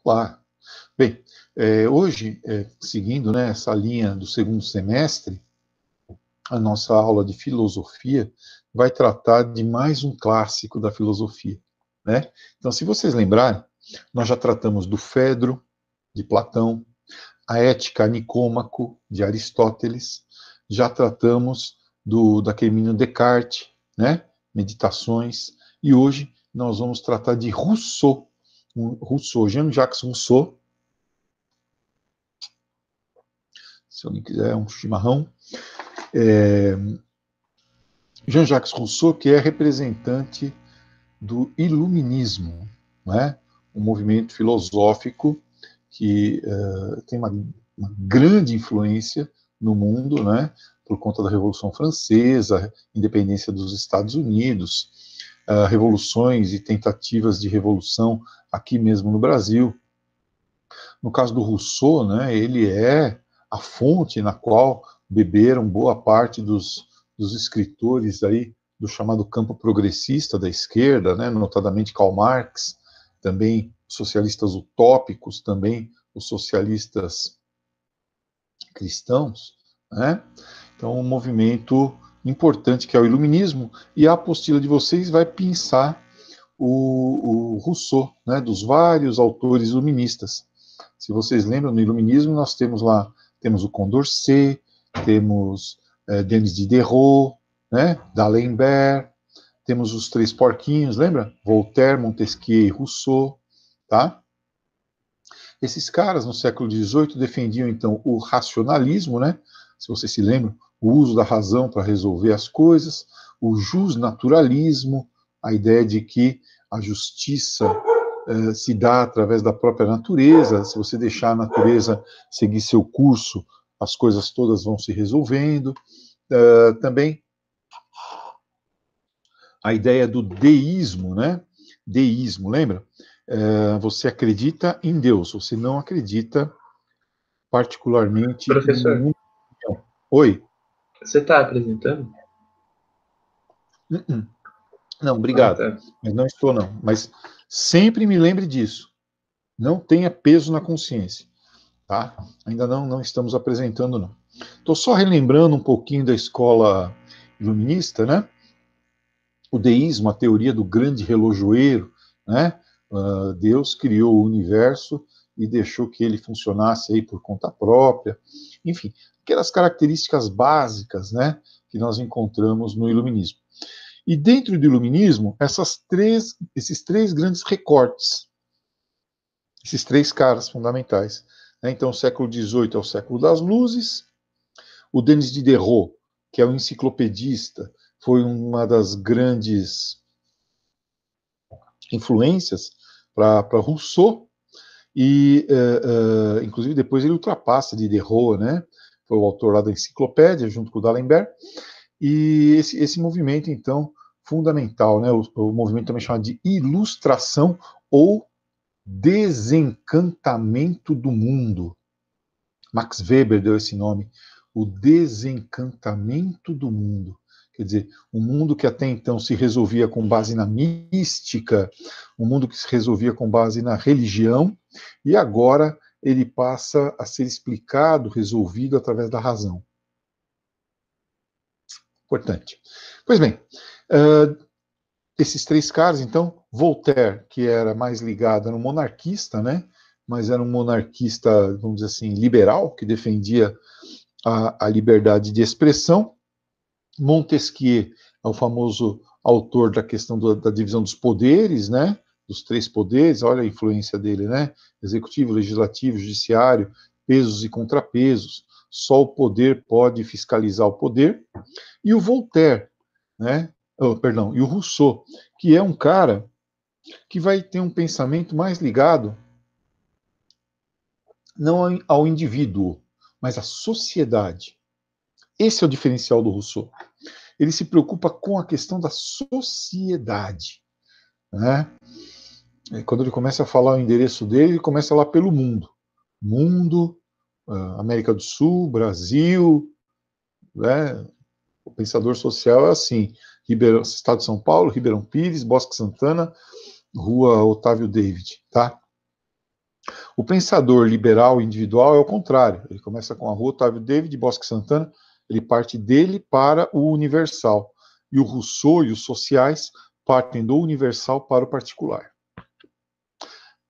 Olá. Bem, hoje, seguindo, né, essa linha do segundo semestre, a nossa aula de filosofia vai tratar de mais um clássico da filosofia, né? Então, se vocês lembrarem, nós já tratamos do Fedro, de Platão, a Ética Nicômaco, de Aristóteles, já tratamos daquele menino Descartes, né? Meditações, e hoje nós vamos tratar de Rousseau, Jean-Jacques Rousseau, se alguém quiser um chimarrão, Jean-Jacques Rousseau, que é representante do iluminismo, né? Um movimento filosófico que tem uma grande influência no mundo, né? Por conta da Revolução Francesa, independência dos Estados Unidos, revoluções e tentativas de revolução aqui mesmo no Brasil. No caso do Rousseau, né, ele é a fonte na qual beberam boa parte dos escritores aí do chamado campo progressista da esquerda, né, notadamente Karl Marx, também socialistas utópicos, também os socialistas cristãos, né? Então, um movimento importante que é o iluminismo, e a apostila de vocês vai pensar o Rousseau, né, dos vários autores iluministas. Se vocês lembram, no iluminismo nós temos o Condorcet, temos Denis Diderot, né, D'Alembert, temos os três porquinhos, lembra? Voltaire, Montesquieu e Rousseau, tá? Esses caras, no século XVIII, defendiam, então, o racionalismo, né? Se vocês se lembram, o uso da razão para resolver as coisas, o justnaturalismo, a ideia de que a justiça se dá através da própria natureza, se você deixar a natureza seguir seu curso, as coisas todas vão se resolvendo. Também a ideia do deísmo, né? Deísmo, lembra? Você acredita em Deus, você não acredita particularmente em Professor, nenhum. Oi? você está apresentando? Não, Ah, obrigado. tá. Mas não estou, não. Mas sempre me lembre disso. Não tenha peso na consciência. Tá? Ainda não estamos apresentando, não. Estou só relembrando um pouquinho da escola iluminista, né? O deísmo, a teoria do grande relojoeiro, né? Deus criou o universo e deixou que ele funcionasse aí por conta própria. Enfim, aquelas características básicas, né? Que nós encontramos no iluminismo. E dentro do iluminismo, esses três grandes recortes, esses três caras fundamentais. Né? Então, o século XVIII é o século das luzes. O Denis Diderot, que é um enciclopedista, foi uma das grandes influências para Rousseau, e inclusive depois ele ultrapassa Diderot, né? Foi o autor lá da enciclopédia, junto com o D'Alembert, e esse movimento, então, fundamental, né? O movimento também chamado de ilustração ou desencantamento do mundo. Max Weber deu esse nome, o desencantamento do mundo. Quer dizer, um mundo que até então se resolvia com base na mística, um mundo que se resolvia com base na religião, e agora ele passa a ser explicado, resolvido através da razão. Importante. Pois bem, esses três caras, então, Voltaire, que era mais ligado, era um monarquista, né? Mas era um monarquista, vamos dizer assim, liberal, que defendia a liberdade de expressão. Montesquieu é o famoso autor da questão da divisão dos poderes, né? Dos três poderes, olha a influência dele, né? Executivo, legislativo, judiciário, pesos e contrapesos. Só o poder pode fiscalizar o poder. E o Voltaire, né? E o Rousseau, que é um cara que vai ter um pensamento mais ligado não ao indivíduo, mas à sociedade. Esse é o diferencial do Rousseau. Ele se preocupa com a questão da sociedade. Né? E quando ele começa a falar o endereço dele, ele começa lá pelo mundo. Mundo, América do Sul, Brasil. Né? O pensador social é assim. Estado de São Paulo, Ribeirão Pires, Bosque Santana, Rua Otávio David. Tá? O pensador liberal individual é o contrário. Ele começa com a rua Otávio David, Bosque Santana, ele parte dele para o universal. E o Rousseau e os sociais partem do universal para o particular.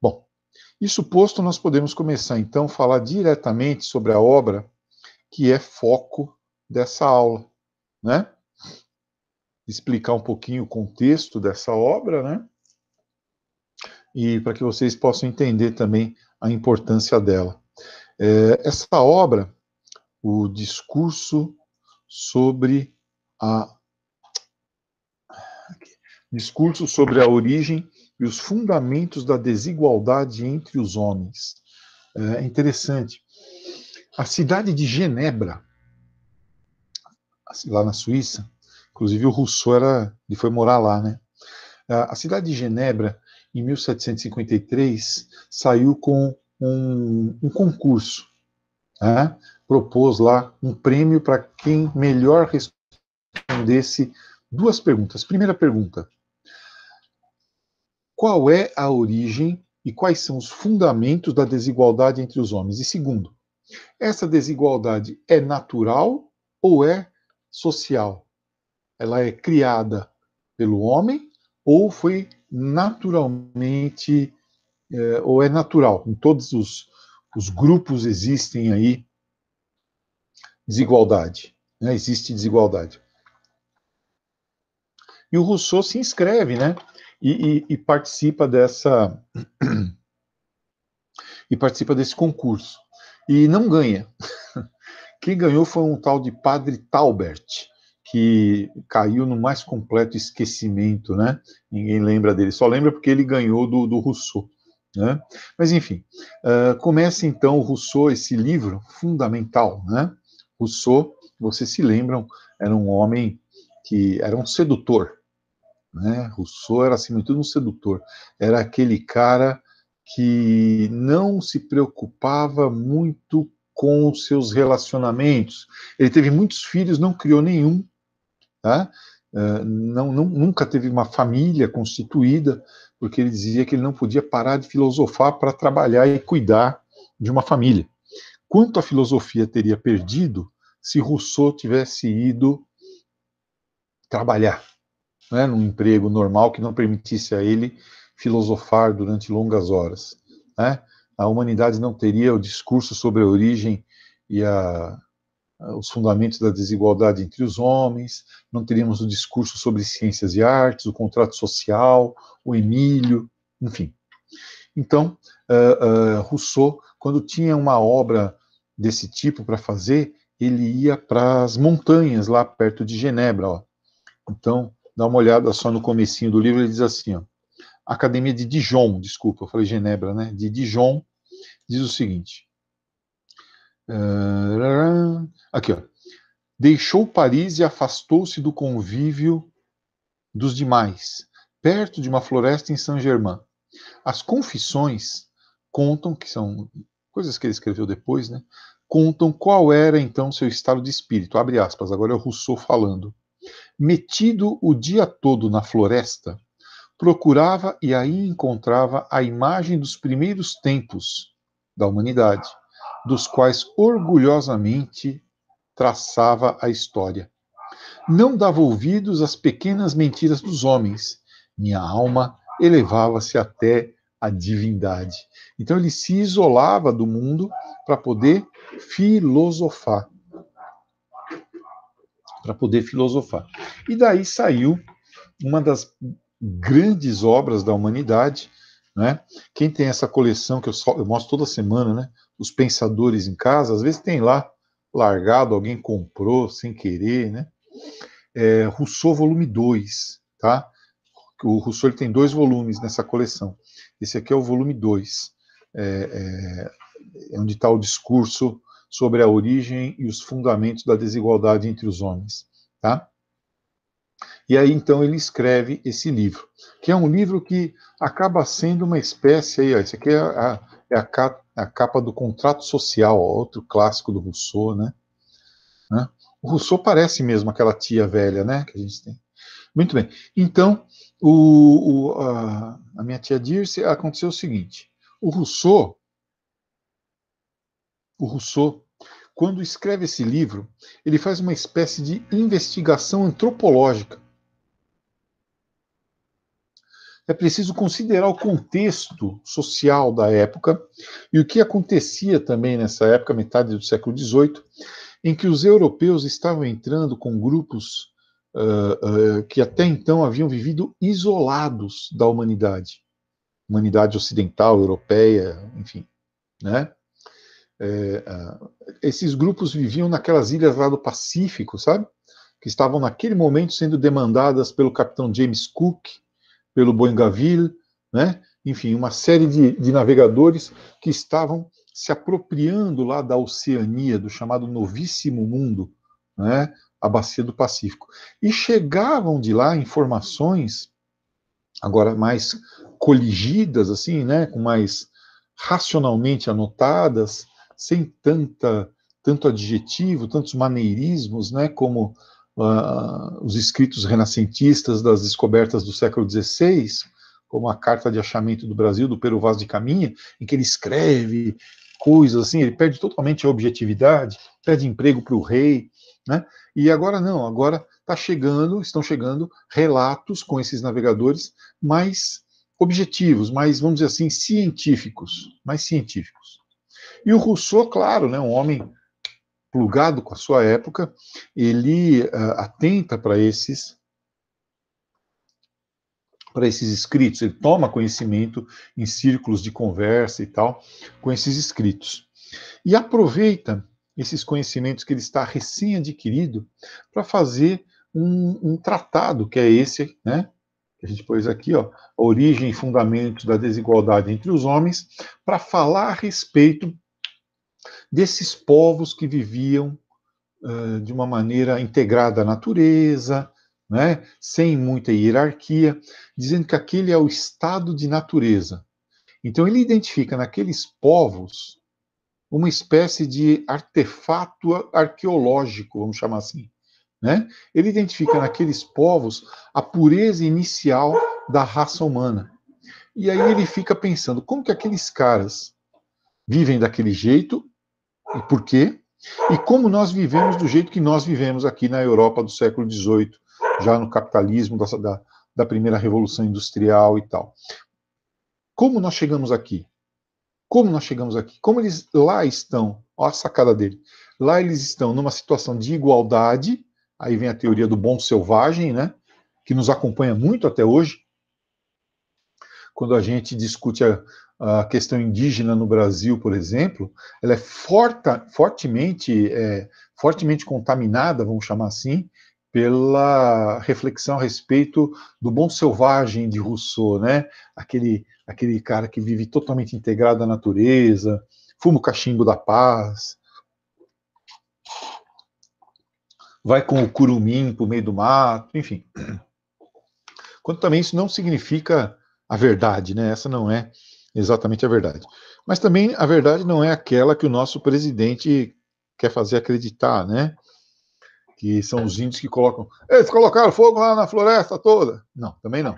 Bom, isso posto, nós podemos começar então a falar diretamente sobre a obra que é foco dessa aula, né? Explicar um pouquinho o contexto dessa obra, né? E para que vocês possam entender também a importância dela. Essa obra, o discurso sobre a origem e os fundamentos da desigualdade entre os homens. É interessante. A cidade de Genebra, lá na Suíça, inclusive o Rousseau ele foi morar lá, né? A cidade de Genebra, em 1753, saiu com um concurso, né? Propôs lá um prêmio para quem melhor respondesse duas perguntas. Primeira pergunta: qual é a origem e quais são os fundamentos da desigualdade entre os homens? E segundo, essa desigualdade é natural ou é social? Ela é criada pelo homem ou foi naturalmente, ou é natural? Em todos os grupos existem aí desigualdade, né? Existe desigualdade. E o Rousseau se inscreve, né? E participa desse concurso. E não ganha. Quem ganhou foi um tal de Padre Taubert, que caiu no mais completo esquecimento, né? Ninguém lembra dele, só lembra porque ele ganhou do Rousseau, né? Mas enfim, começa então o Rousseau, esse livro fundamental, né? Rousseau, vocês se lembram, era um homem que era um sedutor, né? Rousseau era, acima de tudo, um sedutor. Era aquele cara que não se preocupava muito com os seus relacionamentos. Ele teve muitos filhos, não criou nenhum, tá? Nunca teve uma família constituída, porque ele dizia que ele não podia parar de filosofar para trabalhar e cuidar de uma família. Quanto a filosofia teria perdido se Rousseau tivesse ido trabalhar, né, num emprego normal que não permitisse a ele filosofar durante longas horas, né? A humanidade não teria o discurso sobre a origem e os fundamentos da desigualdade entre os homens, não teríamos o discurso sobre ciências e artes, o contrato social, o Emílio, enfim. Então, Rousseau, quando tinha uma obra desse tipo para fazer, ele ia para as montanhas lá perto de Genebra, ó. Então, dá uma olhada só no comecinho do livro, ele diz assim, ó, Academia de Dijon, desculpa, eu falei Genebra, né? De Dijon, diz o seguinte. Aqui, ó. Deixou Paris e afastou-se do convívio dos demais, perto de uma floresta em Saint-Germain. As confissões contam, que são coisas que ele escreveu depois, né? Contam qual era então seu estado de espírito. Abre aspas, agora é o Rousseau falando. Metido o dia todo na floresta, procurava e aí encontrava a imagem dos primeiros tempos da humanidade, dos quais orgulhosamente traçava a história. Não dava ouvidos às pequenas mentiras dos homens. Minha alma elevava-se até a divindade. Então ele se isolava do mundo para poder filosofar. E daí saiu uma das grandes obras da humanidade, né? Quem tem essa coleção que eu mostro toda semana, né? Os Pensadores em Casa, às vezes tem lá largado, alguém comprou sem querer, né? Rousseau, volume 2, tá? O Rousseau ele tem 2 volumes nessa coleção. Esse aqui é o volume 2, onde está o discurso sobre a origem e os fundamentos da desigualdade entre os homens, tá? E aí, então, ele escreve esse livro, que é um livro que acaba sendo uma espécie, aí, ó, esse aqui é a capa do Contrato Social, ó, outro clássico do Rousseau, né? O Rousseau parece mesmo aquela tia velha, né, que a gente tem. Muito bem. Então, a minha tia Dirce, aconteceu o seguinte, o Rousseau, o Rousseau, quando escreve esse livro, ele faz uma espécie de investigação antropológica. É preciso considerar o contexto social da época e o que acontecia também nessa época, metade do século XVIII, em que os europeus estavam entrando com grupos que até então haviam vivido isolados da humanidade ocidental, europeia, enfim, né? Esses grupos viviam naquelas ilhas lá do Pacífico, sabe? Que estavam naquele momento sendo demandadas pelo capitão James Cook, pelo Bougainville, né? Enfim, uma série de navegadores que estavam se apropriando lá da Oceania, do chamado Novíssimo Mundo, né? A bacia do Pacífico. E chegavam de lá informações, agora mais coligidas, assim, né? Com mais racionalmente anotadas, sem tanto adjetivo, tantos maneirismos, né? Como os escritos renascentistas das descobertas do século XVI, como a Carta de Achamento do Brasil, do Pero Vaz de Caminha, em que ele escreve coisas assim, ele perde totalmente a objetividade, pede emprego para o rei, né? E agora não, agora estão chegando relatos com esses navegadores mais objetivos, mais, vamos dizer assim, mais científicos. E o Rousseau, claro, né, um homem plugado com a sua época, ele atenta para esses escritos, ele toma conhecimento em círculos de conversa e tal, com esses escritos. E aproveita esses conhecimentos que ele está recém-adquirido para fazer um tratado, que é esse, né, que a gente pôs aqui, ó, a origem e fundamentos da desigualdade entre os homens, para falar a respeito desses povos que viviam de uma maneira integrada à natureza, né, sem muita hierarquia, dizendo que aquele é o estado de natureza. Então ele identifica naqueles povos uma espécie de artefato arqueológico, vamos chamar assim, né? Ele identifica naqueles povos a pureza inicial da raça humana. E aí ele fica pensando, como que aqueles caras vivem daquele jeito e por quê? E como nós vivemos do jeito que nós vivemos aqui na Europa do século XVIII, já no capitalismo da primeira revolução industrial e tal. Como nós chegamos aqui? Como nós chegamos aqui? Como eles lá estão? Olha a sacada dele. Lá eles estão numa situação de igualdade, aí vem a teoria do bom selvagem, né? Que nos acompanha muito até hoje. Quando a gente discute a questão indígena no Brasil, por exemplo, ela é fortemente contaminada, vamos chamar assim, pela reflexão a respeito do bom selvagem de Rousseau, né? Aquele cara que vive totalmente integrado à natureza, fuma o cachimbo da paz, vai com o curumim para o meio do mato, enfim. Quando também isso não significa a verdade, né? Essa não é exatamente a verdade. Mas também a verdade não é aquela que o nosso presidente quer fazer acreditar, né? Que são os índios que colocam. Eles colocaram fogo lá na floresta toda. Não, também não.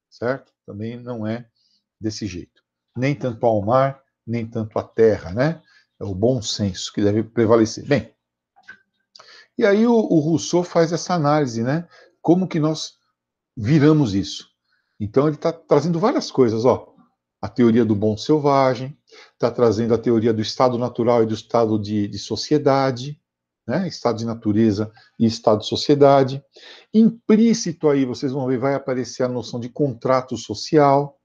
Certo? Também não é desse jeito. Nem tanto ao mar, nem tanto à terra, né? É o bom senso que deve prevalecer. Bem, e aí o Rousseau faz essa análise, né? Como que nós viramos isso? Então ele está trazendo várias coisas, ó. A teoria do bom selvagem, está trazendo a teoria do estado natural e do estado de sociedade, né? Estado de natureza e estado de sociedade. Implícito aí, vocês vão ver, vai aparecer a noção de contrato social,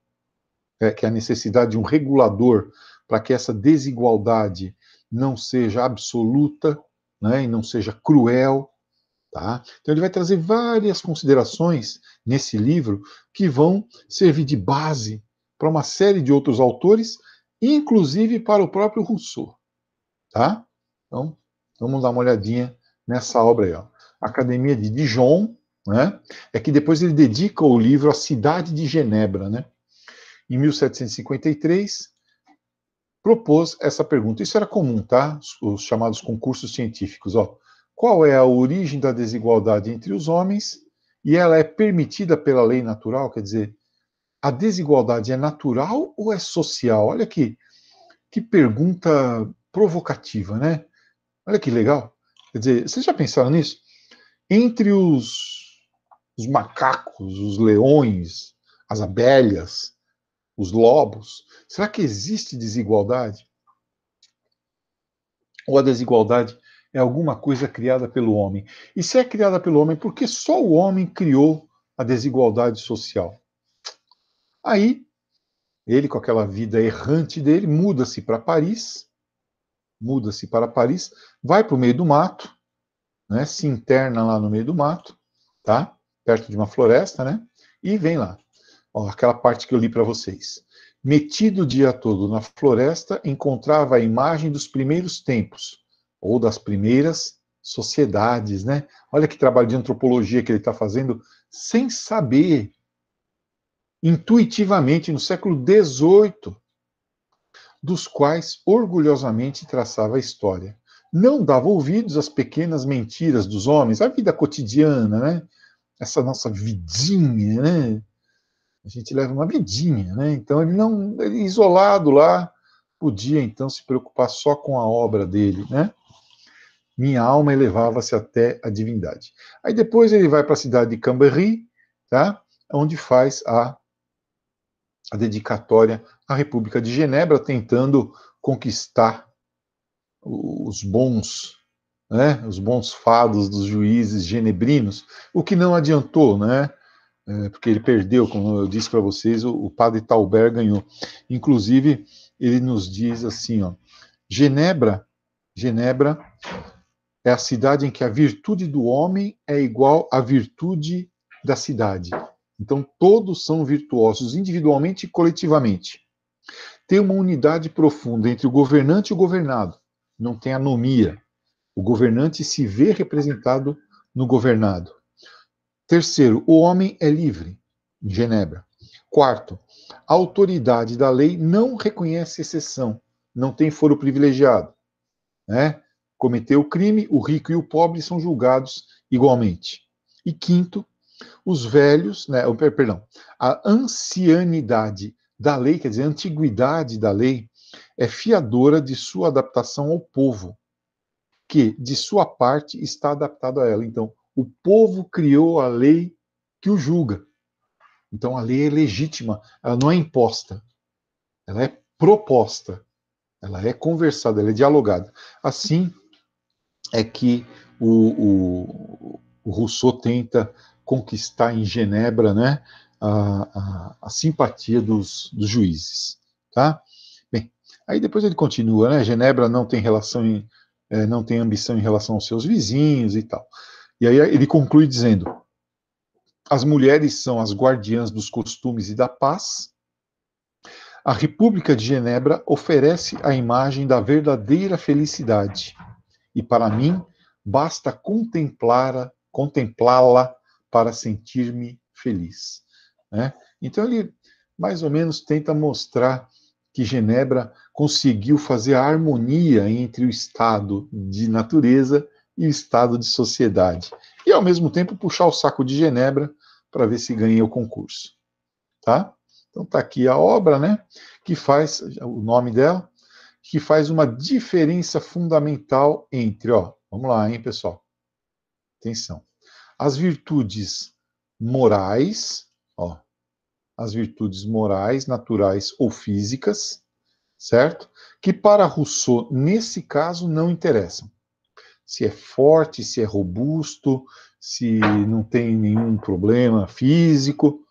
que é a necessidade de um regulador para que essa desigualdade não seja absoluta, né? E não seja cruel. Tá? Então ele vai trazer várias considerações nesse livro que vão servir de base para uma série de outros autores, inclusive para o próprio Rousseau. Tá? Então, vamos dar uma olhadinha nessa obra aí. Ó. Academia de Dijon, né? É que depois ele dedica o livro à cidade de Genebra. Né? Em 1753, propôs essa pergunta. Isso era comum, tá? Os chamados concursos científicos. Ó. Qual é a origem da desigualdade entre os homens? E ela é permitida pela lei natural? Quer dizer, a desigualdade é natural ou é social? Olha aqui, que pergunta provocativa, né? Olha que legal. Quer dizer, vocês já pensaram nisso? Entre os macacos, os leões, as abelhas, os lobos, será que existe desigualdade? Ou a desigualdade é alguma coisa criada pelo homem? E se é criada pelo homem, por que só o homem criou a desigualdade social? Aí, ele, com aquela vida errante dele, muda-se para Paris, vai para o meio do mato, né, se interna lá no meio do mato, tá? Perto de uma floresta, né? E vem lá. Ó, aquela parte que eu li para vocês. Metido o dia todo na floresta, encontrava a imagem dos primeiros tempos, ou das primeiras sociedades, né? Olha que trabalho de antropologia que ele está fazendo, sem saber, intuitivamente, no século XVIII, dos quais orgulhosamente traçava a história. Não dava ouvidos às pequenas mentiras dos homens, a vida cotidiana, né? Essa nossa vidinha, né? A gente leva uma vidinha, né? Então ele isolado lá, podia então se preocupar só com a obra dele, né? Minha alma elevava-se até a divindade. Aí depois ele vai para a cidade de Chambéry, tá? Onde faz a dedicatória à República de Genebra, tentando conquistar os bons, né? Os bons fados dos juízes genebrinos, o que não adiantou, né? Porque ele perdeu, como eu disse para vocês, o padre Taubert ganhou. Inclusive, ele nos diz assim, ó, Genebra é a cidade em que a virtude do homem é igual à virtude da cidade. Então, todos são virtuosos, individualmente e coletivamente. Tem uma unidade profunda entre o governante e o governado. Não tem anomia. O governante se vê representado no governado. Terceiro, o homem é livre, em Genebra. Quarto, a autoridade da lei não reconhece exceção, não tem foro privilegiado, né? Cometeu o crime, o rico e o pobre são julgados igualmente. E quinto, os velhos, né, perdão, a ancianidade da lei, quer dizer, a antiguidade da lei, é fiadora de sua adaptação ao povo, que, de sua parte, está adaptado a ela. Então, o povo criou a lei que o julga. Então, a lei é legítima, ela não é imposta, ela é proposta, ela é conversada, ela é dialogada. Assim é que o Rousseau tenta conquistar em Genebra, né, a simpatia dos juízes. Tá? Bem, aí depois ele continua, né? Genebra não tem não tem ambição em relação aos seus vizinhos e tal. E aí ele conclui dizendo: as mulheres são as guardiãs dos costumes e da paz. A República de Genebra oferece a imagem da verdadeira felicidade. E para mim, basta contemplá-la para sentir-me feliz. Né? Então ele mais ou menos tenta mostrar que Genebra conseguiu fazer a harmonia entre o estado de natureza e o estado de sociedade. E, ao mesmo tempo, puxar o saco de Genebra para ver se ganha o concurso. Tá? Então está aqui a obra, né, que faz, o nome dela, que faz uma diferença fundamental entre, ó, vamos lá, hein, pessoal? Atenção. As virtudes morais, ó, as virtudes morais, naturais ou físicas, certo? Que para Rousseau, nesse caso, não interessam. Se é forte, se é robusto, se não tem nenhum problema físico.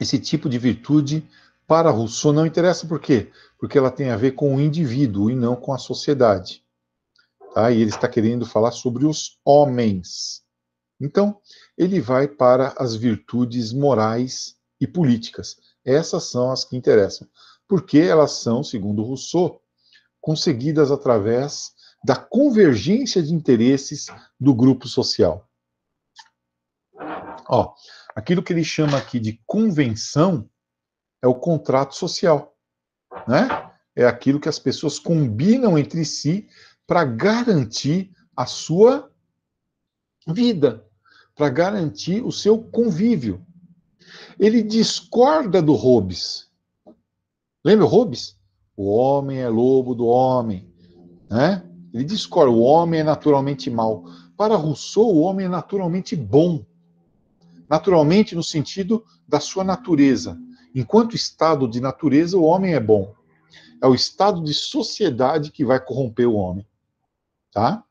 Esse tipo de virtude, para Rousseau, não interessa. Por quê? Porque ela tem a ver com o indivíduo e não com a sociedade. Tá? E ele está querendo falar sobre os homens. Então, ele vai para as virtudes morais e políticas. Essas são as que interessam. Porque elas são, segundo Rousseau, conseguidas através da convergência de interesses do grupo social. Ó, aquilo que ele chama aqui de convenção é o contrato social, né? É aquilo que as pessoas combinam entre si para garantir a sua vida, para garantir o seu convívio. Ele discorda do Hobbes. Lembra o Hobbes? O homem é lobo do homem, né? Ele discorda, o homem é naturalmente mau. Para Rousseau, o homem é naturalmente bom. Naturalmente no sentido da sua natureza. Enquanto estado de natureza, o homem é bom. É o estado de sociedade que vai corromper o homem, tá?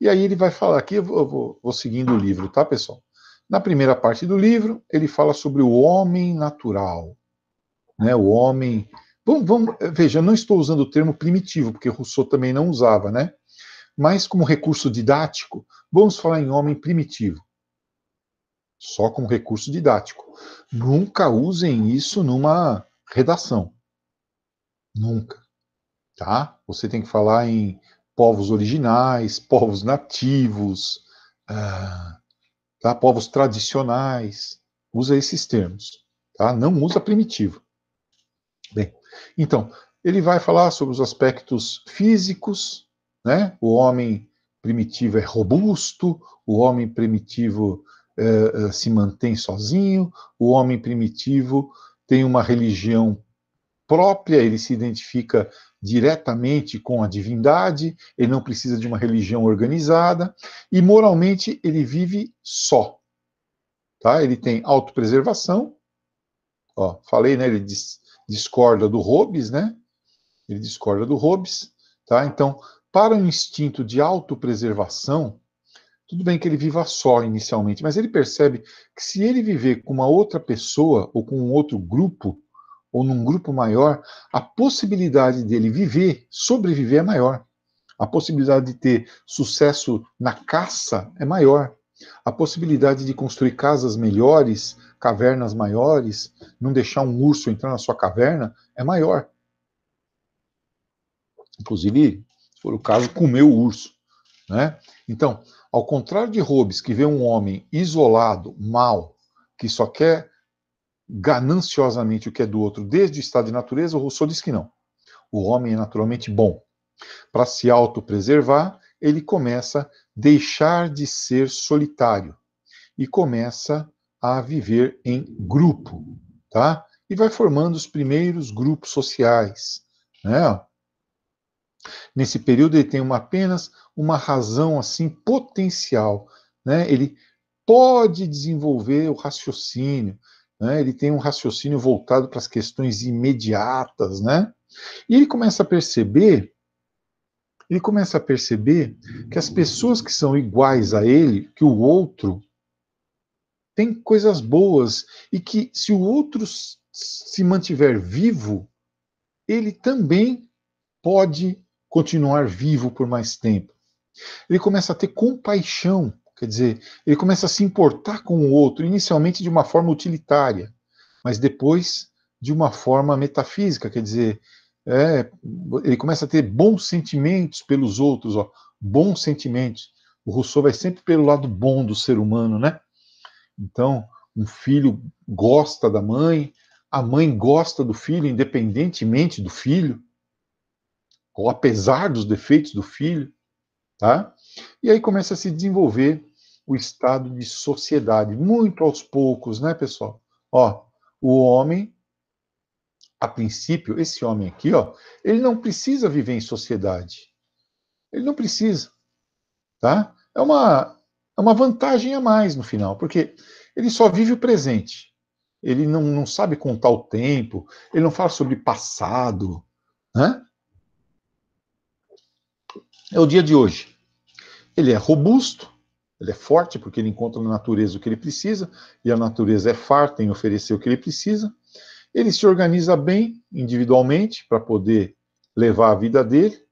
E aí ele vai falar aqui, eu vou seguindo o livro, tá, pessoal? Na primeira parte do livro, ele fala sobre o homem natural, né? O homem. Veja, eu não estou usando o termo primitivo, porque Rousseau também não usava, né? Mas como recurso didático, vamos falar em homem primitivo. Só como recurso didático. Nunca usem isso numa redação. Nunca, tá? Você tem que falar em povos originais, povos nativos, tá? Povos tradicionais. Usa esses termos, tá? Não usa primitivo. Bem, então, ele vai falar sobre os aspectos físicos, né? O homem primitivo é robusto, o homem primitivo se mantém sozinho, o homem primitivo tem uma religião própria, ele se identifica diretamente com a divindade, ele não precisa de uma religião organizada, e moralmente ele vive só. Tá? Ele tem autopreservação, ó, falei, né? Ele discorda do Hobbes, né? Ele discorda do Hobbes, tá? Então, para o instinto de autopreservação, tudo bem que ele viva só inicialmente, mas ele percebe que se ele viver com uma outra pessoa ou com um outro grupo, ou num grupo maior, a possibilidade dele viver, sobreviver é maior. A possibilidade de ter sucesso na caça é maior. A possibilidade de construir casas melhores, cavernas maiores, não deixar um urso entrar na sua caverna é maior. Inclusive, se for o caso, comer o urso, né? Então, ao contrário de Hobbes, que vê um homem isolado, mau, que só quer gananciosamente o que é do outro desde o estado de natureza, o Rousseau diz que não. O homem é naturalmente bom. Para se autopreservar, ele começa a deixar de ser solitário e começa a viver em grupo, tá? E vai formando os primeiros grupos sociais, né? Nesse período ele tem apenas uma razão assim potencial, né? Ele pode desenvolver o raciocínio, né? Ele tem um raciocínio voltado para as questões imediatas, né? E ele começa a perceber que as pessoas que são iguais a ele, que o outro tem coisas boas e que se o outro se mantiver vivo, ele também pode continuar vivo por mais tempo. Ele começa a ter compaixão, quer dizer, ele começa a se importar com o outro, inicialmente de uma forma utilitária, mas depois de uma forma metafísica, quer dizer, ele começa a ter bons sentimentos pelos outros, ó, bons sentimentos. O Rousseau vai sempre pelo lado bom do ser humano, né? Então, um filho gosta da mãe, a mãe gosta do filho, independentemente do filho, ou apesar dos defeitos do filho, tá? E aí começa a se desenvolver o estado de sociedade, muito aos poucos, né, pessoal? Ó, o homem, a princípio, esse homem aqui, ó, ele não precisa viver em sociedade. Ele não precisa, tá? É uma vantagem a mais no final, porque ele só vive o presente. Ele não sabe contar o tempo, ele não fala sobre passado, né? É o dia de hoje. Ele é robusto, ele é forte, porque ele encontra na natureza o que ele precisa, e a natureza é farta em oferecer o que ele precisa. Ele se organiza bem individualmente para poder levar a vida dele.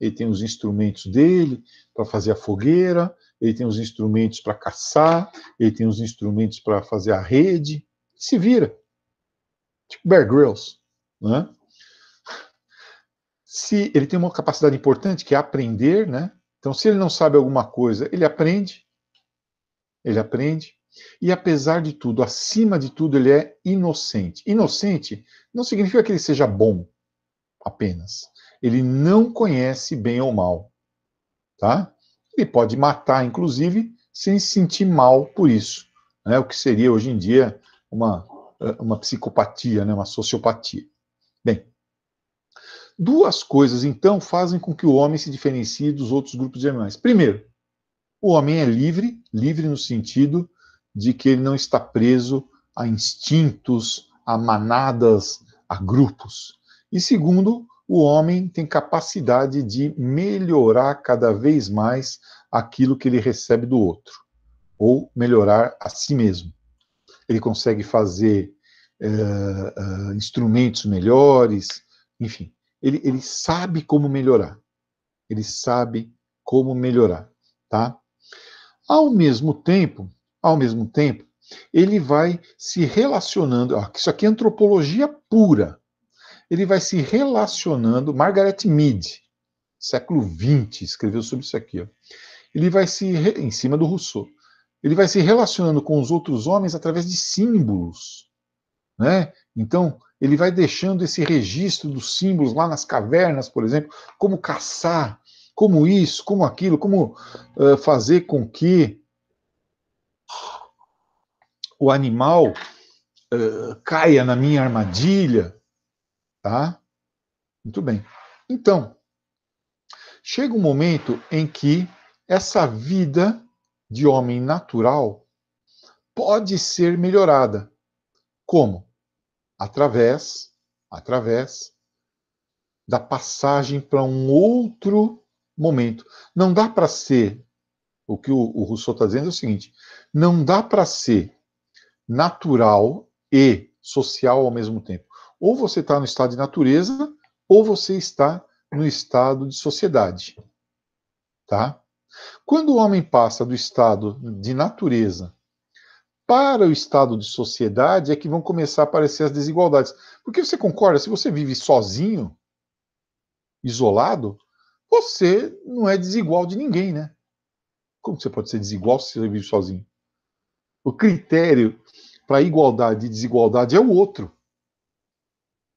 Ele tem os instrumentos dele para fazer a fogueira, ele tem os instrumentos para caçar, ele tem os instrumentos para fazer a rede. Se vira. Tipo Bear Grylls, né? Se ele tem uma capacidade importante que é aprender, né? Então, se ele não sabe alguma coisa, ele aprende. Ele aprende. E apesar de tudo, acima de tudo, ele é inocente. Inocente não significa que ele seja bom apenas. Ele não conhece bem ou mal, tá? Ele pode matar, inclusive, sem se sentir mal por isso, né? O que seria hoje em dia uma psicopatia, né? Uma sociopatia. Bem, Duas coisas, então, fazem com que o homem se diferencie dos outros grupos de animais. Primeiro, o homem é livre, livre no sentido de que ele não está preso a instintos, a manadas, a grupos. E segundo, o homem tem capacidade de melhorar cada vez mais aquilo que ele recebe do outro, ou melhorar a si mesmo. Ele consegue fazer instrumentos melhores, enfim. Ele sabe como melhorar. Ele sabe como melhorar, tá? Ao mesmo tempo, ele vai se relacionando. Ó, isso aqui é antropologia pura. Ele vai se relacionando. Margaret Mead, século XX, escreveu sobre isso aqui. Ó. Ele vai em cima do Rousseau. Ele vai se relacionando com os outros homens através de símbolos, né? Então, ele vai deixando esse registro dos símbolos lá nas cavernas, por exemplo, como caçar, como isso, como aquilo, como fazer com que o animal caia na minha armadilha, tá? Muito bem. Então, chega um momento em que essa vida de homem natural pode ser melhorada. Como? Através da passagem para um outro momento. Não dá para ser, o que o Rousseau está dizendo é o seguinte, não dá para ser natural e social ao mesmo tempo. Ou você está no estado de natureza, ou você está no estado de sociedade. Tá? Quando o homem passa do estado de natureza para o estado de sociedade, é que vão começar a aparecer as desigualdades. Porque você concorda, se você vive sozinho, isolado, você não é desigual de ninguém, né? Como você pode ser desigual se você vive sozinho? O critério para igualdade e desigualdade é o outro.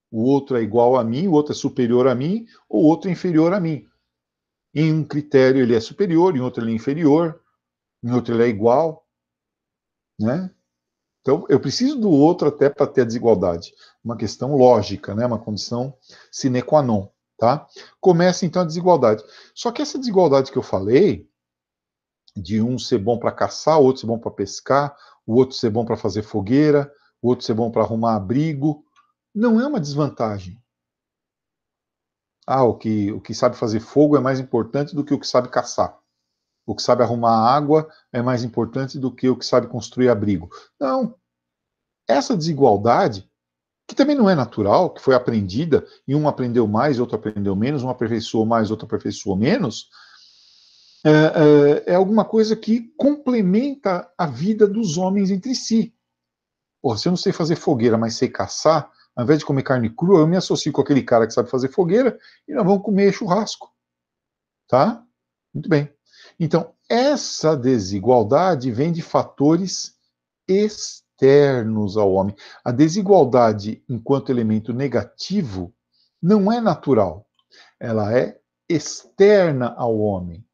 O outro é igual a mim, o outro é superior a mim, ou o outro é inferior a mim. Em um critério ele é superior, em outro ele é inferior, em outro ele é igual, né? Então, eu preciso do outro até para ter a desigualdade. Uma questão lógica, né? Uma condição sine qua non, tá? Começa, então, a desigualdade. Só que essa desigualdade que eu falei, de um ser bom para caçar, o outro ser bom para pescar, o outro ser bom para fazer fogueira, o outro ser bom para arrumar abrigo, não é uma desvantagem. Ah, o que sabe fazer fogo é mais importante do que o que sabe caçar. O que sabe arrumar água é mais importante do que o que sabe construir abrigo. Não. Essa desigualdade, que também não é natural, que foi aprendida, e um aprendeu mais, outro aprendeu menos, um aperfeiçoou mais, outro aperfeiçoou menos, é alguma coisa que complementa a vida dos homens entre si. Porra, se eu não sei fazer fogueira, mas sei caçar, ao invés de comer carne crua, eu me associo com aquele cara que sabe fazer fogueira e nós vamos comer churrasco. Tá? Muito bem. Então, essa desigualdade vem de fatores externos ao homem. A desigualdade, enquanto elemento negativo, não é natural. Ela é externa ao homem.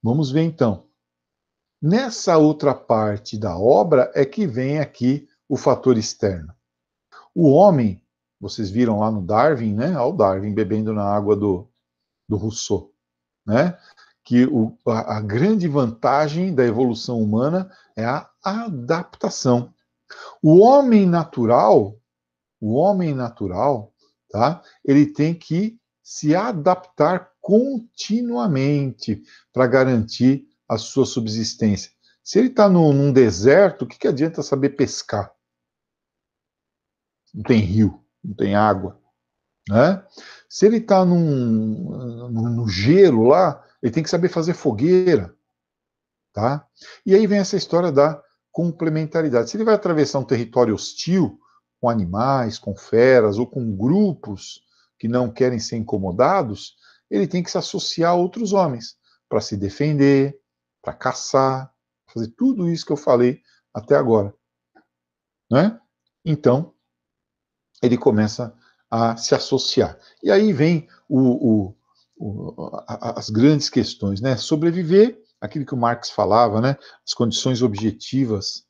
Vamos ver então. Nessa outra parte da obra é que vem aqui o fator externo. O homem, vocês viram lá no Darwin, né? Olha o Darwin bebendo na água do Rousseau, né? Que a grande vantagem da evolução humana é a adaptação. O homem natural, tá? Ele tem que se adaptar continuamente para garantir a sua subsistência. Se ele está num deserto, o que adianta saber pescar? Não tem rio, não tem água, né? Se ele está no gelo lá, ele tem que saber fazer fogueira, tá? E aí vem essa história da complementaridade. Se ele vai atravessar um território hostil, com animais, com feras ou com grupos que não querem ser incomodados, ele tem que se associar a outros homens para se defender, para caçar, fazer tudo isso que eu falei até agora, né? Então, ele começa a se associar. E aí vem as grandes questões, né? Sobreviver, aquilo que o Marx falava, né? As condições objetivas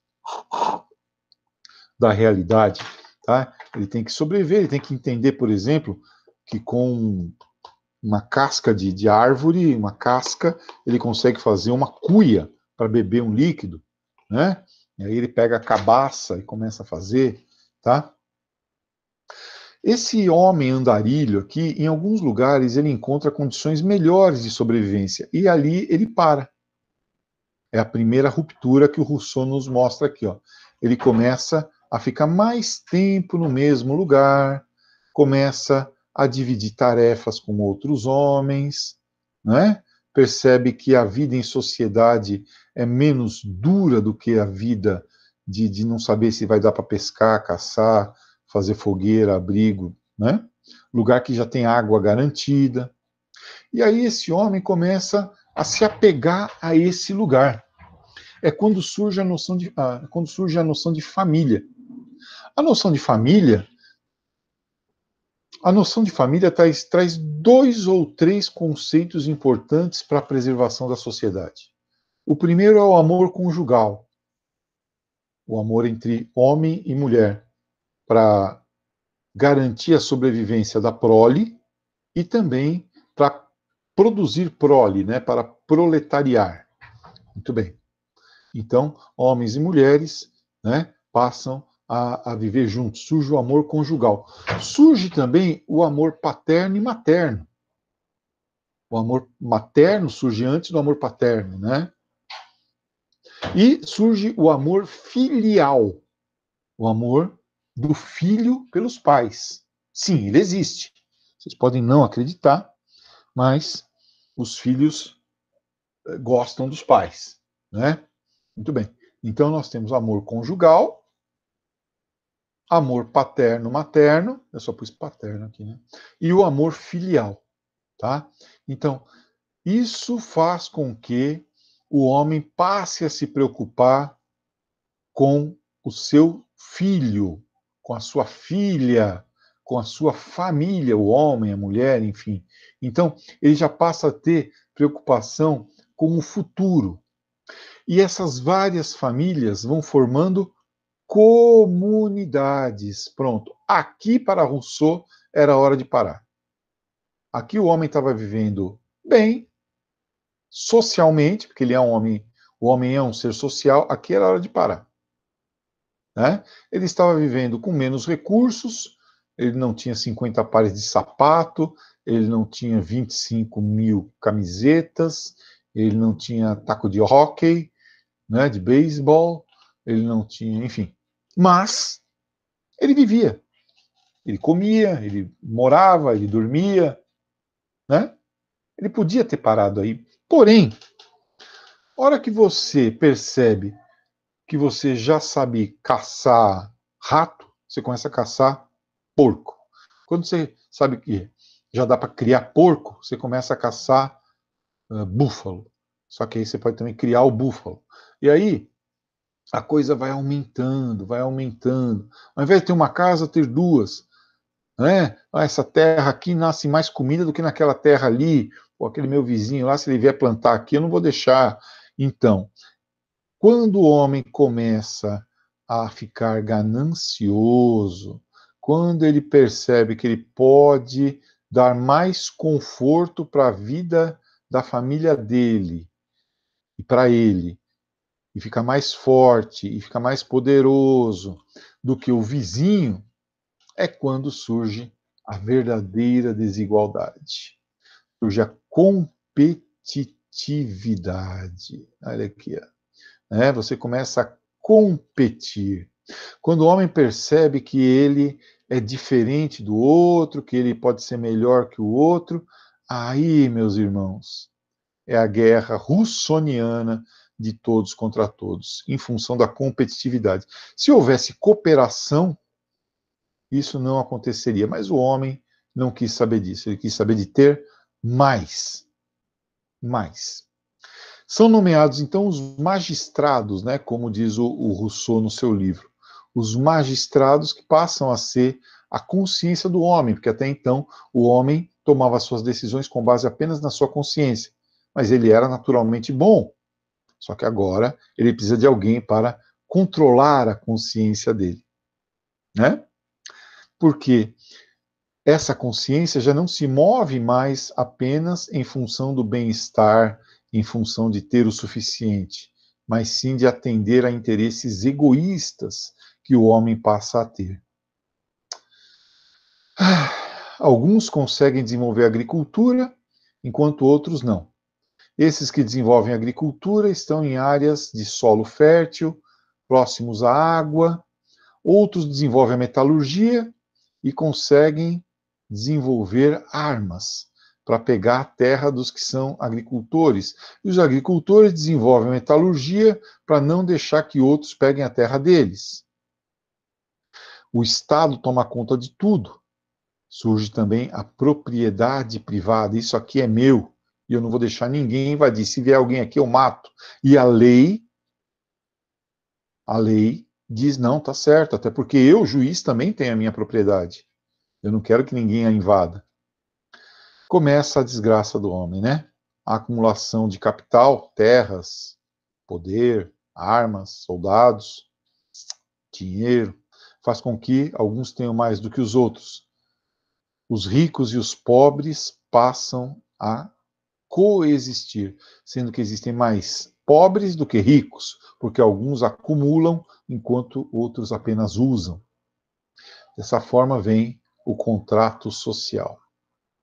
da realidade, tá? Ele tem que sobreviver, ele tem que entender, por exemplo, que com uma casca de árvore, uma casca, ele consegue fazer uma cuia para beber um líquido, né? E aí ele pega a cabaça e começa a fazer, tá? Esse homem andarilho aqui, em alguns lugares, ele encontra condições melhores de sobrevivência, e ali ele para. É a primeira ruptura que o Rousseau nos mostra aqui, ó. Ele começa a ficar mais tempo no mesmo lugar, começa a dividir tarefas com outros homens, né? Percebe que a vida em sociedade é menos dura do que a vida de não saber se vai dar para pescar, caçar, fazer fogueira, abrigo, né? Lugar que já tem água garantida. E aí esse homem começa a se apegar a esse lugar. É quando surge quando surge a noção de família. A noção de família A noção de família traz dois ou três conceitos importantes para a preservação da sociedade. O primeiro é o amor conjugal, o amor entre homem e mulher, para garantir a sobrevivência da prole e também para produzir prole, né, para proletariar. Muito bem. Então, homens e mulheres, né, passam a viver juntos. Surge o amor conjugal. Surge também o amor paterno e materno. O amor materno surge antes do amor paterno, né? E surge o amor filial, o amor do filho pelos pais. Sim, ele existe. Vocês podem não acreditar, mas os filhos gostam dos pais, né? Muito bem. Então nós temos amor conjugal, amor paterno-materno, eu só pus paterno aqui, né? E o amor filial, tá? Então, isso faz com que o homem passe a se preocupar com o seu filho, com a sua filha, com a sua família, o homem, a mulher, enfim. Então, ele já passa a ter preocupação com o futuro. E essas várias famílias vão formando comunidades. Pronto. Aqui, para Rousseau, era a hora de parar. Aqui o homem estava vivendo bem, socialmente, porque ele é um homem, o homem é um ser social, aqui era a hora de parar. Né? Ele estava vivendo com menos recursos, ele não tinha 50 pares de sapato, ele não tinha 25 mil camisetas, ele não tinha taco de hóquei, né, de beisebol, ele não tinha, enfim. Mas ele vivia, ele comia, ele morava, ele dormia, né? Ele podia ter parado aí. Porém, a hora que você percebe que você já sabe caçar rato, você começa a caçar porco. Quando você sabe que já dá para criar porco, você começa a caçar búfalo. Só que aí você pode também criar o búfalo. E aí a coisa vai aumentando, vai aumentando. Ao invés de ter uma casa, ter duas. Né? Ah, essa terra aqui nasce mais comida do que naquela terra ali. Ou aquele meu vizinho lá, se ele vier plantar aqui, eu não vou deixar. Então, quando o homem começa a ficar ganancioso, quando ele percebe que ele pode dar mais conforto para a vida da família dele e para ele, e ficar mais forte e ficar mais poderoso do que o vizinho, é quando surge a verdadeira desigualdade. Surge a competitividade. Olha aqui, ó. Você começa a competir. Quando o homem percebe que ele é diferente do outro, que ele pode ser melhor que o outro, aí, meus irmãos, é a guerra russoniana de todos contra todos, em função da competitividade. Se houvesse cooperação, isso não aconteceria, mas o homem não quis saber disso, ele quis saber de ter mais. Mais. São nomeados, então, os magistrados, né, como diz o Rousseau no seu livro. Os magistrados que passam a ser a consciência do homem, porque até então o homem tomava suas decisões com base apenas na sua consciência. Mas ele era naturalmente bom. Só que agora ele precisa de alguém para controlar a consciência dele. Né? Porque essa consciência já não se move mais apenas em função do bem-estar, em função de ter o suficiente, mas sim de atender a interesses egoístas que o homem passa a ter. Alguns conseguem desenvolver a agricultura, enquanto outros não. Esses que desenvolvem a agricultura estão em áreas de solo fértil, próximos à água. Outros desenvolvem a metalurgia e conseguem desenvolver armas para pegar a terra dos que são agricultores. E os agricultores desenvolvem a metalurgia para não deixar que outros peguem a terra deles. O Estado toma conta de tudo. Surge também a propriedade privada. Isso aqui é meu e eu não vou deixar ninguém invadir. Se vier alguém aqui, eu mato. E a lei diz, não, tá certo, até porque eu, juiz, também tenho a minha propriedade. Eu não quero que ninguém a invada. Começa a desgraça do homem, né? A acumulação de capital, terras, poder, armas, soldados, dinheiro, faz com que alguns tenham mais do que os outros. Os ricos e os pobres passam a coexistir, sendo que existem mais pobres do que ricos, porque alguns acumulam enquanto outros apenas usam. Dessa forma vem o contrato social,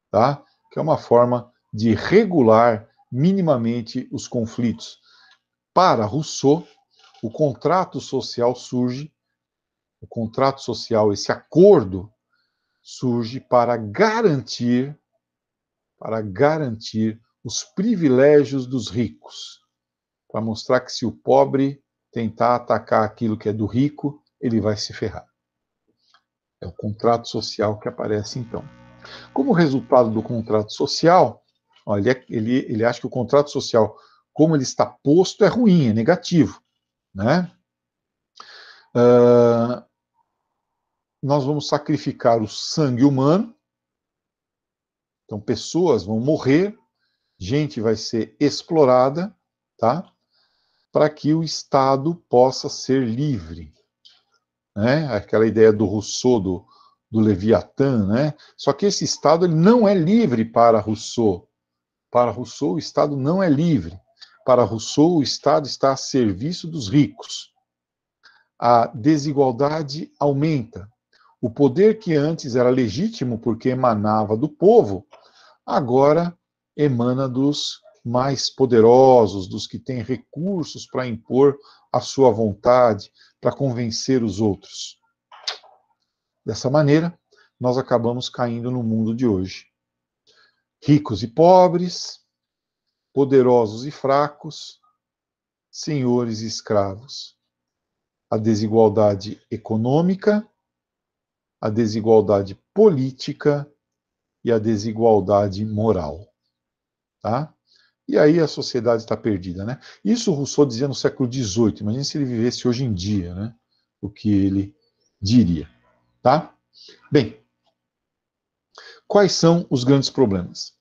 tá? Que é uma forma de regular minimamente os conflitos. Para Rousseau, o contrato social surge, o contrato social, esse acordo, surge para garantir os privilégios dos ricos, para mostrar que se o pobre tentar atacar aquilo que é do rico, ele vai se ferrar. É o contrato social que aparece então. Como resultado do contrato social, ó, ele acha que o contrato social, como ele está posto, é ruim, é negativo, né? Nós vamos sacrificar o sangue humano, então pessoas vão morrer, gente vai ser explorada, tá? Para que o Estado possa ser livre, né? Aquela ideia do Rousseau, do Leviatã, né? Só que esse Estado ele não é livre para Rousseau. Para Rousseau, o Estado não é livre. Para Rousseau, o Estado está a serviço dos ricos. A desigualdade aumenta. O poder que antes era legítimo porque emanava do povo, agora emana dos mais poderosos, dos que têm recursos para impor a sua vontade, para convencer os outros. Dessa maneira, nós acabamos caindo no mundo de hoje. Ricos e pobres, poderosos e fracos, senhores e escravos. A desigualdade econômica, a desigualdade política e a desigualdade moral. Tá? E aí a sociedade está perdida, né? Isso o Rousseau dizia no século XVIII. Imagina se ele vivesse hoje em dia, né? O que ele diria, tá? Bem, quais são os grandes problemas?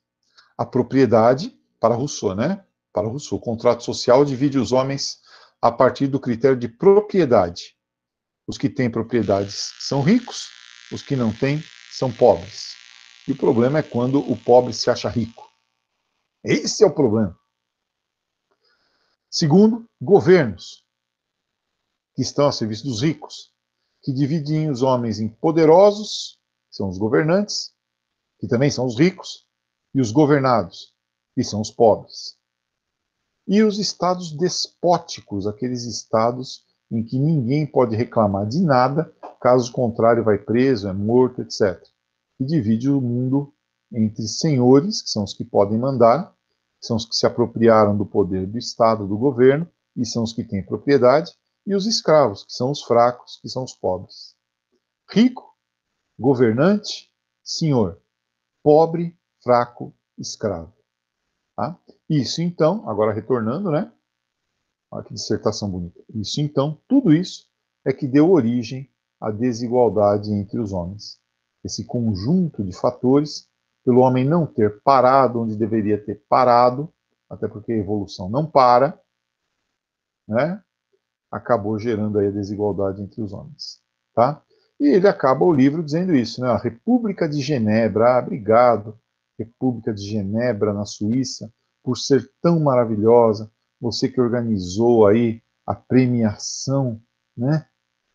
A propriedade, para Rousseau, né? Para Rousseau, o contrato social divide os homens a partir do critério de propriedade. Os que têm propriedades são ricos, os que não têm são pobres. E o problema é quando o pobre se acha rico. Esse é o problema. Segundo, governos, que estão a serviço dos ricos, que dividem os homens em poderosos, que são os governantes, que também são os ricos, e os governados, que são os pobres. E os estados despóticos, aqueles estados em que ninguém pode reclamar de nada, caso contrário vai preso, é morto, etc. E divide o mundo entre senhores, que são os que podem mandar, que são os que se apropriaram do poder do Estado, do governo, e são os que têm propriedade, e os escravos, que são os fracos, que são os pobres. Rico, governante, senhor. Pobre, fraco, escravo. Tá? Isso então, agora retornando, né? Olha que dissertação bonita. Isso então, tudo isso é que deu origem à desigualdade entre os homens. Esse conjunto de fatores, pelo homem não ter parado onde deveria ter parado, até porque a evolução não para, né? Acabou gerando aí a desigualdade entre os homens. Tá? E ele acaba o livro dizendo isso, né? A República de Genebra, obrigado, República de Genebra, na Suíça, por ser tão maravilhosa, você que organizou aí a premiação, né?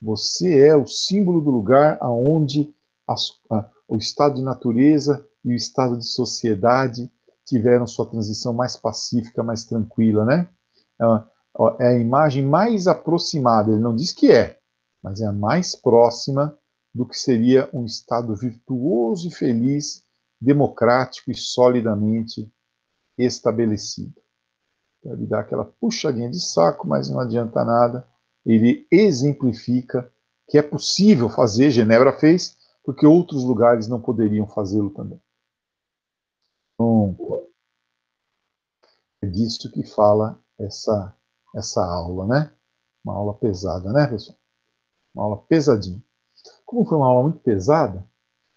Você é o símbolo do lugar aonde o estado de natureza e o estado de sociedade tiveram sua transição mais pacífica, mais tranquila, né? É a imagem mais aproximada, ele não diz que é, mas é a mais próxima do que seria um estado virtuoso e feliz, democrático e solidamente estabelecido. Então, ele dá aquela puxadinha de saco, mas não adianta nada. Ele exemplifica que é possível fazer, Genebra fez, porque outros lugares não poderiam fazê-lo também. Então, é disso que fala essa aula, né? Uma aula pesada, né, pessoal? Uma aula pesadinha. Como foi uma aula muito pesada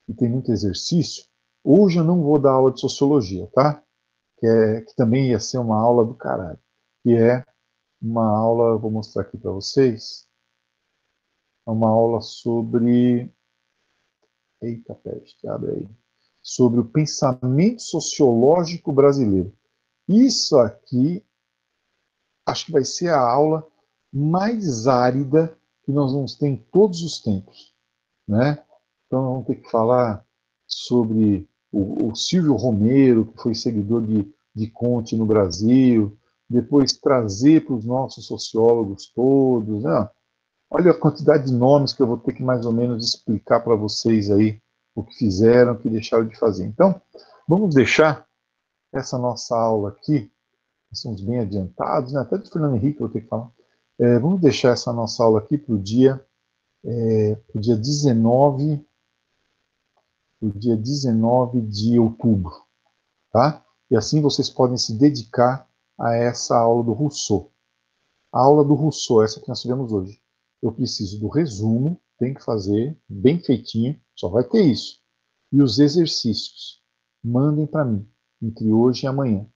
e tem muito exercício, hoje eu não vou dar aula de sociologia, tá? Que também ia ser uma aula do caralho. Que é uma aula, vou mostrar aqui para vocês, uma aula sobre. Eita, peste, abre aí. Sobre o pensamento sociológico brasileiro. Isso aqui, acho que vai ser a aula mais árida que nós vamos ter em todos os tempos, né? Então, vamos ter que falar sobre o Silvio Romero, que foi seguidor de Conte no Brasil, depois trazer para os nossos sociólogos todos, né? Olha a quantidade de nomes que eu vou ter que mais ou menos explicar para vocês aí o que fizeram, o que deixaram de fazer. Então, vamos deixar essa nossa aula aqui, estamos bem adiantados, né? Até do Fernando Henrique eu vou ter que falar. Vamos deixar essa nossa aula aqui para o dia 19, o dia 19 de outubro, tá? E assim vocês podem se dedicar a essa aula do Rousseau. A aula do Rousseau, essa que nós tivemos hoje. Eu preciso do resumo, tem que fazer bem feitinho, só vai ter isso. E os exercícios, mandem para mim, entre hoje e amanhã,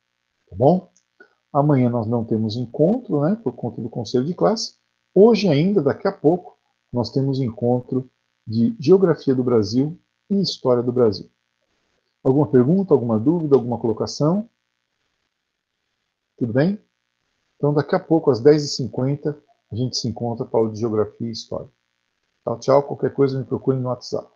tá bom? Amanhã nós não temos encontro, né, por conta do conselho de classe. Hoje ainda, daqui a pouco, nós temos encontro de Geografia do Brasil e História do Brasil. Alguma pergunta, alguma dúvida, alguma colocação? Tudo bem? Então, daqui a pouco, às 10h50, a gente se encontra para aula de Geografia e História. Tchau, tchau. Qualquer coisa, me procure no WhatsApp.